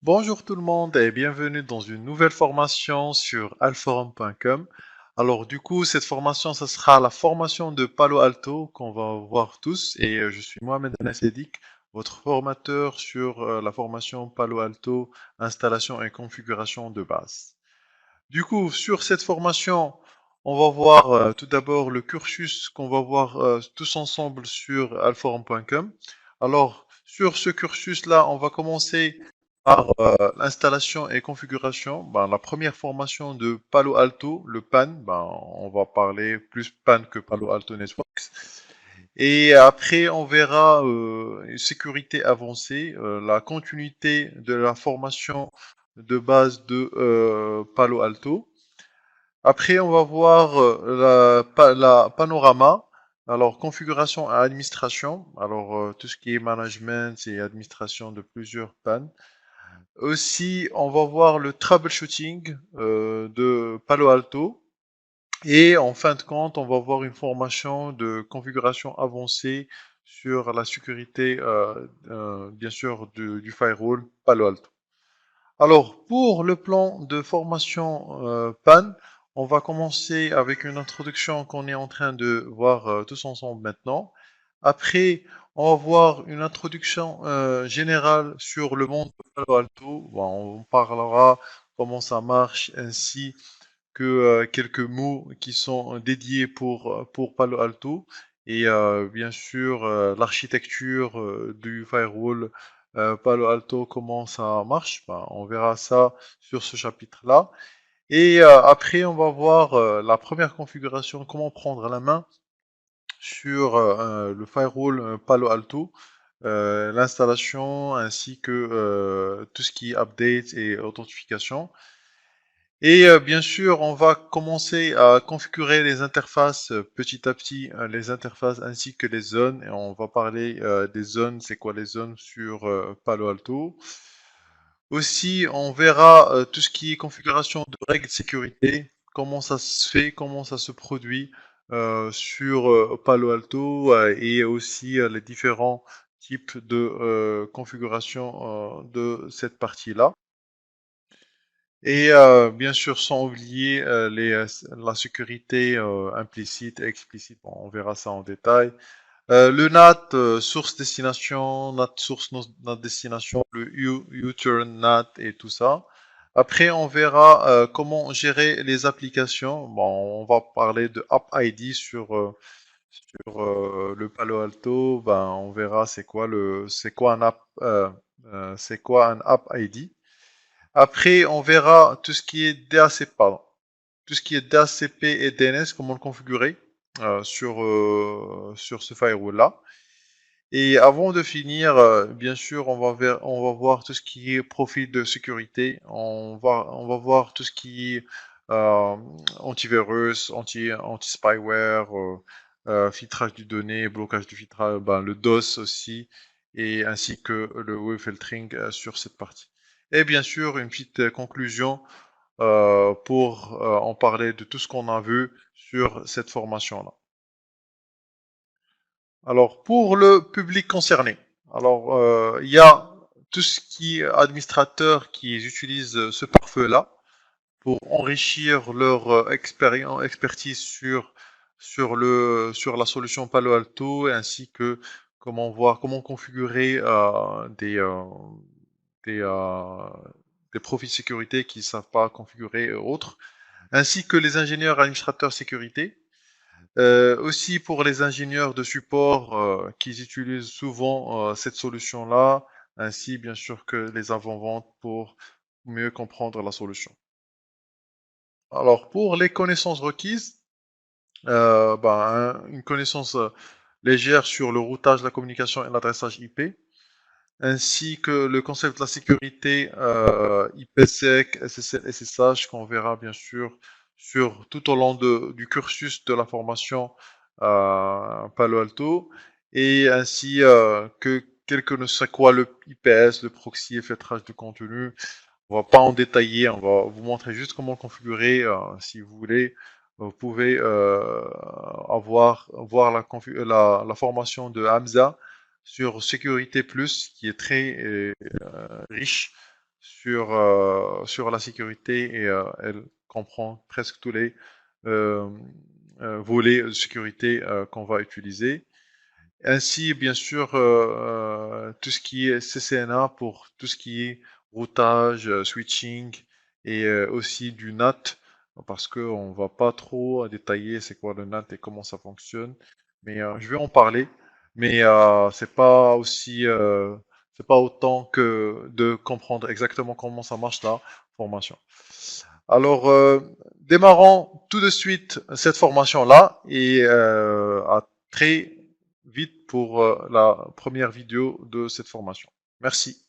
Bonjour tout le monde et bienvenue dans une nouvelle formation sur alforum.com. Alors du coup, cette formation, ça sera la formation de Palo Alto qu'on va voir tous et je suis Mohamed Anassedik, votre formateur sur la formation Palo Alto, installation et configuration de base. Du coup, sur cette formation, on va voir tout d'abord le cursus qu'on va voir tous ensemble sur alforum.com. Alors, sur ce cursus-là, on va commencer par l'installation et configuration. Ben, la première formation de Palo Alto, le PAN, ben, on va parler plus PAN que Palo Alto Networks. Et après, on verra une sécurité avancée, la continuité de la formation de base de Palo Alto. Après, on va voir la panorama. Alors, configuration et administration. Alors, tout ce qui est management et administration de plusieurs pannes. Aussi, on va voir le troubleshooting de Palo Alto. Et en fin de compte, on va voir une formation de configuration avancée sur la sécurité, bien sûr, du firewall Palo Alto. Alors, pour le plan de formation PAN, on va commencer avec une introduction qu'on est en train de voir tous ensemble maintenant. Après, on va voir une introduction générale sur le monde de Palo Alto. Bon, on parlera comment ça marche ainsi que quelques mots qui sont dédiés pour Palo Alto et bien sûr l'architecture du firewall Palo Alto, comment ça marche. Ben, on verra ça sur ce chapitre-là. Et après, on va voir la première configuration, comment prendre la main sur le firewall Palo Alto, l'installation ainsi que tout ce qui est update et authentification. Et bien sûr, on va commencer à configurer les interfaces petit à petit, les interfaces ainsi que les zones. Et on va parler des zones, c'est quoi les zones sur Palo Alto. Aussi, on verra tout ce qui est configuration de règles de sécurité, comment ça se fait, comment ça se produit sur Palo Alto et aussi les différents types de configuration de cette partie-là. Et bien sûr, sans oublier la sécurité implicite et explicite. Bon, on verra ça en détail. Le NAT, source destination, NAT source NAT destination, le U-turn NAT et tout ça. Après, on verra comment gérer les applications. Bon, on va parler de App ID sur le Palo Alto. Ben, on verra c'est quoi un App ID. Après, on verra tout ce qui est DHCP, pardon. Tout ce qui est DHCP et DNS, comment le configurer sur ce firewall-là. Et avant de finir, bien sûr, on va voir tout ce qui est profil de sécurité. On va voir tout ce qui est antivirus, anti-spyware, filtrage du données, blocage du filtrage, ben, le DOS aussi, et ainsi que le web filtering sur cette partie. Et bien sûr, une petite conclusion pour en parler de tout ce qu'on a vu sur cette formation-là. Alors, pour le public concerné, alors il y a tout ce qui est administrateur qui utilisent ce pare-feu-là pour enrichir leur expertise sur la solution Palo Alto ainsi que comment voir, comment configurer des, euh, des profils de sécurité qui ne savent pas configurer et autres, ainsi que les ingénieurs administrateurs sécurité. Aussi pour les ingénieurs de support qui utilisent souvent cette solution-là, ainsi bien sûr que les avant-ventes pour mieux comprendre la solution. Alors pour les connaissances requises, une connaissance légère sur le routage, la communication et l'adressage IP, ainsi que le concept de la sécurité IPsec, SSL, SSH qu'on verra bien sûr tout au long du cursus de la formation Palo Alto, et ainsi que quelques ne sait quoi le IPS, le proxy et filtrage de contenu. On va pas en détailler, on va vous montrer juste comment le configurer si vous voulez. Vous pouvez voir la formation de Hamza sur Sécurité Plus, qui est très riche sur la sécurité et elle comprend presque tous les euh, volets de sécurité qu'on va utiliser. Ainsi, bien sûr, tout ce qui est CCNA pour tout ce qui est routage, switching et aussi du NAT, parce qu'on va pas trop détailler c'est quoi le NAT et comment ça fonctionne, mais je vais en parler, mais c'est pas autant que de comprendre exactement comment ça marche la formation. Alors, démarrons tout de suite cette formation-là et à très vite pour la première vidéo de cette formation. Merci.